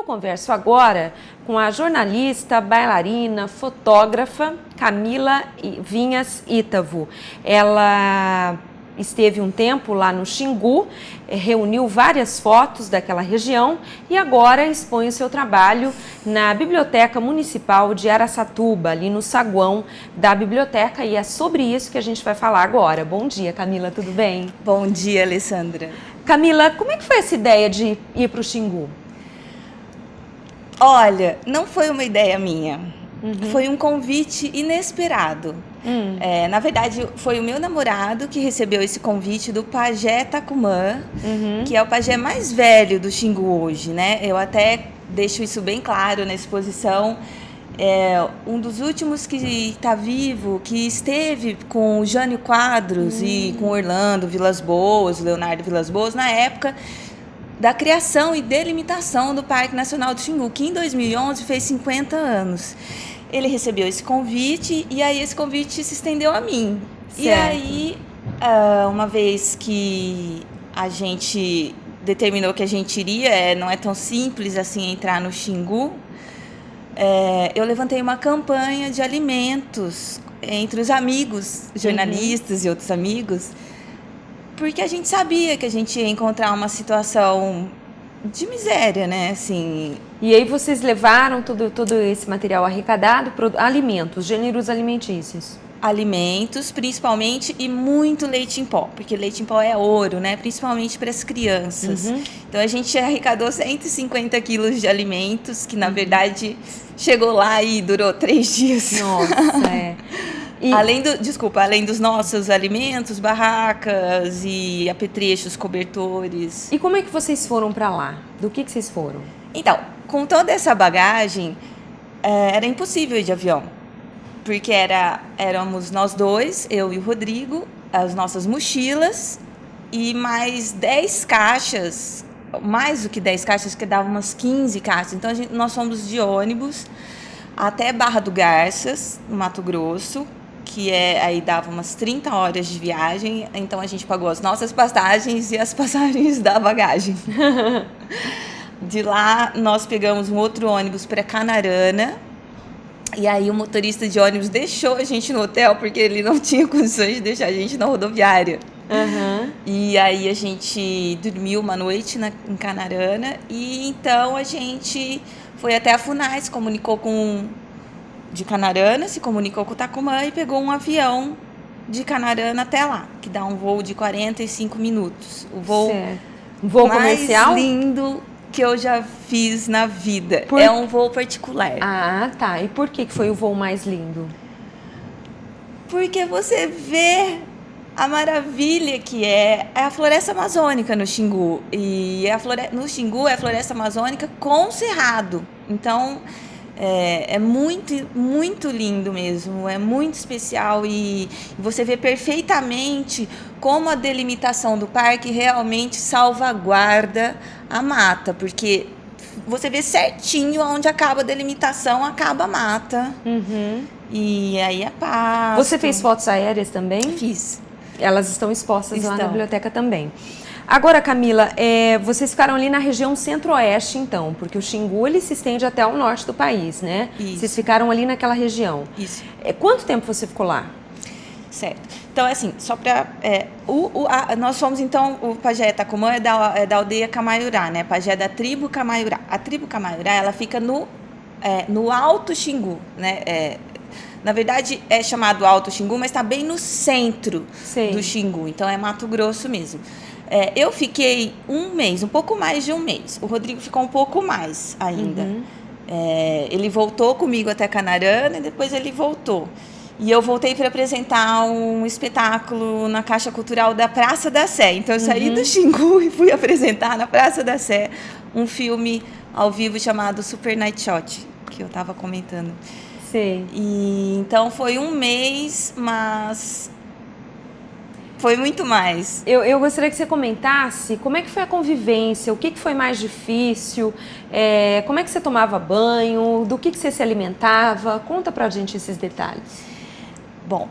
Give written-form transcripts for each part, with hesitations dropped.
converso agora com a jornalista, bailarina, fotógrafa Camila Vinhas Ítavo. Ela esteve um tempo lá no Xingu, reuniu várias fotos daquela região e agora expõe o seu trabalho na Biblioteca Municipal de Araçatuba, ali no saguão da biblioteca, e é sobre isso que a gente vai falar agora. Bom dia, Camila, tudo bem? Bom dia, Alessandra. Camila, como é que foi essa ideia de ir para o Xingu? Olha, não foi uma ideia minha, foi um convite inesperado. Na verdade, foi o meu namorado que recebeu esse convite do pajé Tacumã, que é o pajé mais velho do Xingu hoje, né? Eu até deixo isso bem claro na exposição. É um dos últimos que está vivo, que esteve com o Jânio Quadros e com Orlando Vilas Boas, Leonardo Vilas Boas, na época da criação e delimitação do Parque Nacional do Xingu, que em 2011 fez 50 anos. Ele recebeu esse convite e aí esse convite se estendeu a mim. Certo. E aí, uma vez que a gente determinou que a gente iria, não é tão simples assim entrar no Xingu, eu levantei uma campanha de alimentos entre os amigos, jornalistas e outros amigos, porque a gente sabia que a gente ia encontrar uma situação de miséria, né? Assim. E aí vocês levaram todo esse material arrecadado para alimentos, gêneros alimentícios? Alimentos, principalmente, e muito leite em pó, porque leite em pó é ouro, né? Principalmente para as crianças. Então a gente arrecadou 150 quilos de alimentos, que na verdade chegou lá e durou 3 dias. Nossa, E... Além dos nossos alimentos, barracas e apetrechos, cobertores. E como é que vocês foram para lá? Do que vocês foram? Então, com toda essa bagagem, era impossível ir de avião. Porque éramos nós dois, eu e o Rodrigo, as nossas mochilas e mais 10 caixas, mais do que 10 caixas, que dava umas 15 caixas. Então, nós fomos de ônibus até Barra do Garças, no Mato Grosso, que aí dava umas 30 horas de viagem. Então, a gente pagou as nossas passagens e as passagens da bagagem. De lá, nós pegamos um outro ônibus para Canarana. E aí o motorista de ônibus deixou a gente no hotel, porque ele não tinha condições de deixar a gente na rodoviária. E aí a gente dormiu uma noite em Canarana. E então a gente foi até a FUNAI, se comunicou de Canarana, se comunicou com o Tacumã e pegou um avião de Canarana até lá, que dá um voo de 45 minutos. O voo, um voo mais comercial? Lindo que eu já fiz na vida. É um voo particular. Ah, tá. E por que foi o voo mais lindo? Porque você vê a maravilha que é a floresta amazônica no Xingu. E no Xingu é a floresta amazônica com cerrado. Então, é muito, muito lindo mesmo. É muito especial e você vê perfeitamente como a delimitação do parque realmente salvaguarda a mata. Porque você vê certinho onde acaba a delimitação, acaba a mata. E aí é pasto. Você fez fotos aéreas também? Fiz. Elas estão expostas lá na biblioteca também. Agora, Camila, vocês ficaram ali na região centro-oeste, então, porque o Xingu ele se estende até o norte do país, né? Isso. Vocês ficaram ali naquela região. Isso. Quanto tempo você ficou lá? Certo. Então, assim, só para... nós fomos, então, o pajé Tacumã é da aldeia Camaiurá, né? Pajé da tribo Camaiurá. A tribo Camaiurá, ela fica no Alto Xingu, né? Na verdade, é chamado Alto Xingu, mas está bem no centro do Xingu. Então, é Mato Grosso mesmo. Eu fiquei um mês, um pouco mais de um mês. O Rodrigo ficou um pouco mais ainda. Ele voltou comigo até Canarana e depois ele voltou. E eu voltei para apresentar um espetáculo na Caixa Cultural da Praça da Sé. Então, eu saí do Xingu e fui apresentar na Praça da Sé um filme ao vivo chamado Super Night Shot, que eu estava comentando. E então foi um mês, mas foi muito mais. Eu gostaria que você comentasse como é que foi a convivência, o que foi mais difícil, como é que você tomava banho, do que você se alimentava. Conta pra gente esses detalhes. Bom,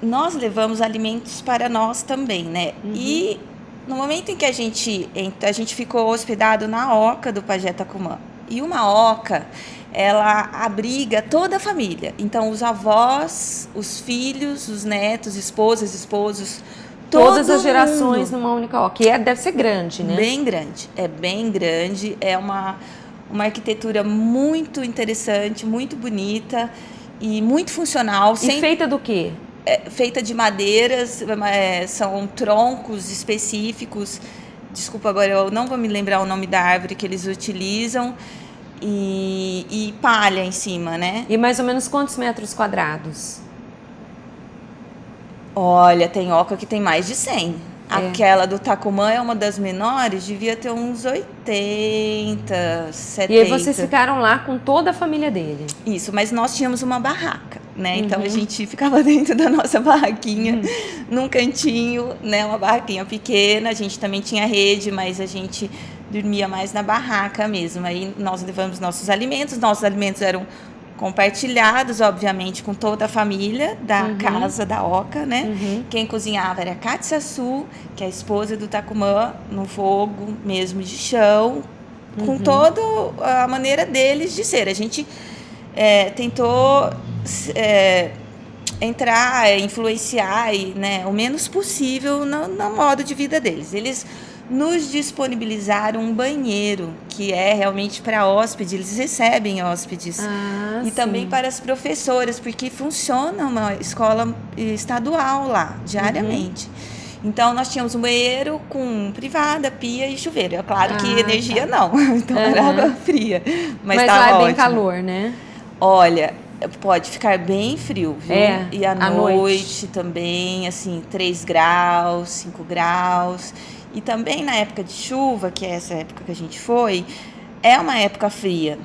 nós levamos alimentos para nós também, né? E no momento em que a gente ficou hospedado na Oca do Pajé Tacumã, E uma oca, ela abriga toda a família. Então, os avós, os filhos, os netos, esposas, esposos, Todas todo as gerações mundo. numa única oca, que deve ser grande, né? Bem grande, é bem grande, é uma arquitetura muito interessante, muito bonita e muito funcional. E feita do quê? Feita de madeiras, são troncos específicos. Desculpa, agora eu não vou me lembrar o nome da árvore que eles utilizam. E palha em cima, né? E mais ou menos quantos metros quadrados? Olha, tem oca que tem mais de 100. Aquela do Tacumã é uma das menores, devia ter uns 80, 70. E aí vocês ficaram lá com toda a família dele? Isso, mas nós tínhamos uma barraca, né? Então a gente ficava dentro da nossa barraquinha, num cantinho, né? Uma barraquinha pequena. A gente também tinha rede, mas a gente dormia mais na barraca mesmo. Aí nós levamos nossos alimentos eram compartilhados, obviamente, com toda a família da casa da oca, né? Quem cozinhava era a Katsassu, que é a esposa do Tacumã, no fogo mesmo de chão, com toda a maneira deles de ser. A gente tentou entrar, influenciar, né, o menos possível no modo de vida deles. Eles nos disponibilizaram um banheiro, que é realmente para hóspedes, eles recebem hóspedes. E também para as professoras, porque funciona uma escola estadual lá, diariamente. Então, nós tínhamos um banheiro com privada, pia e chuveiro. É claro que energia não, então era água fria. Mas lá é bem ótimo. calor, né? Olha, pode ficar bem frio, viu? E à noite noite também, assim, 3 graus, 5 graus. E também na época de chuva, que é essa época que a gente foi, é uma época fria.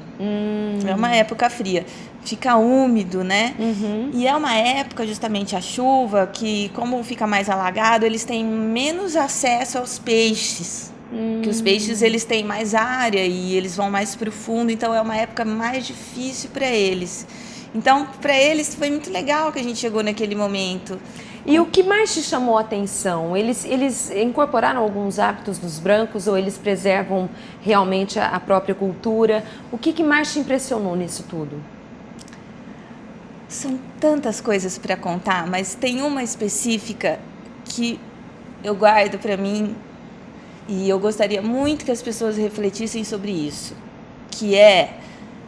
É uma época fria. Fica úmido, né? E é uma época, justamente a chuva, que como fica mais alagado, eles têm menos acesso aos peixes. Que os peixes, eles têm mais área e eles vão mais profundo. Então, é uma época mais difícil para eles. Então, para eles, foi muito legal que a gente chegou naquele momento. E o que mais te chamou a atenção? Eles incorporaram alguns hábitos dos brancos ou eles preservam realmente a própria cultura? O que mais te impressionou nisso tudo? São tantas coisas para contar, mas tem uma específica que eu guardo para mim e eu gostaria muito que as pessoas refletissem sobre isso, que é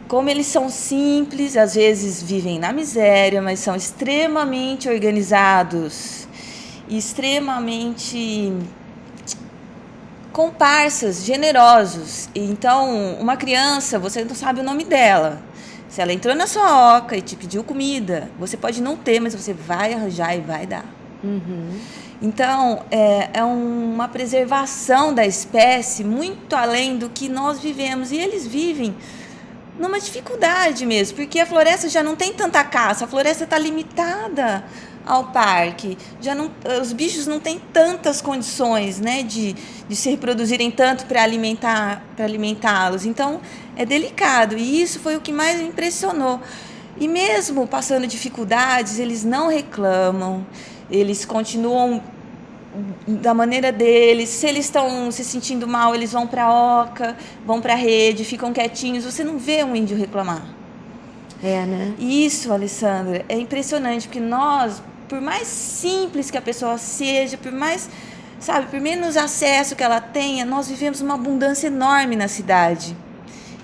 como eles são simples, às vezes vivem na miséria, mas são extremamente organizados, extremamente comparsas, generosos. Então, uma criança, você não sabe o nome dela. Se ela entrou na sua oca e te pediu comida, você pode não ter, mas você vai arranjar e vai dar. Então, é uma preservação da espécie muito além do que nós vivemos. E eles vivem numa dificuldade mesmo, porque a floresta já não tem tanta caça, a floresta está limitada ao parque, os bichos não têm tantas condições, né, de se reproduzirem tanto para alimentá-los. Então, é delicado, e isso foi o que mais me impressionou. E mesmo passando dificuldades, eles não reclamam, eles continuam da maneira deles. Se eles estão se sentindo mal, eles vão para a oca, vão para a rede, ficam quietinhos. Você não vê um índio reclamar. Né? Isso, Alessandra, é impressionante, porque nós, por mais simples que a pessoa seja, por mais, sabe, por menos acesso que ela tenha, nós vivemos uma abundância enorme na cidade.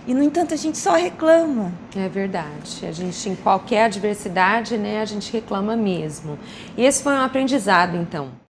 E, no entanto, a gente só reclama. É verdade. A gente, em qualquer adversidade, né, a gente reclama mesmo. E esse foi um aprendizado, então.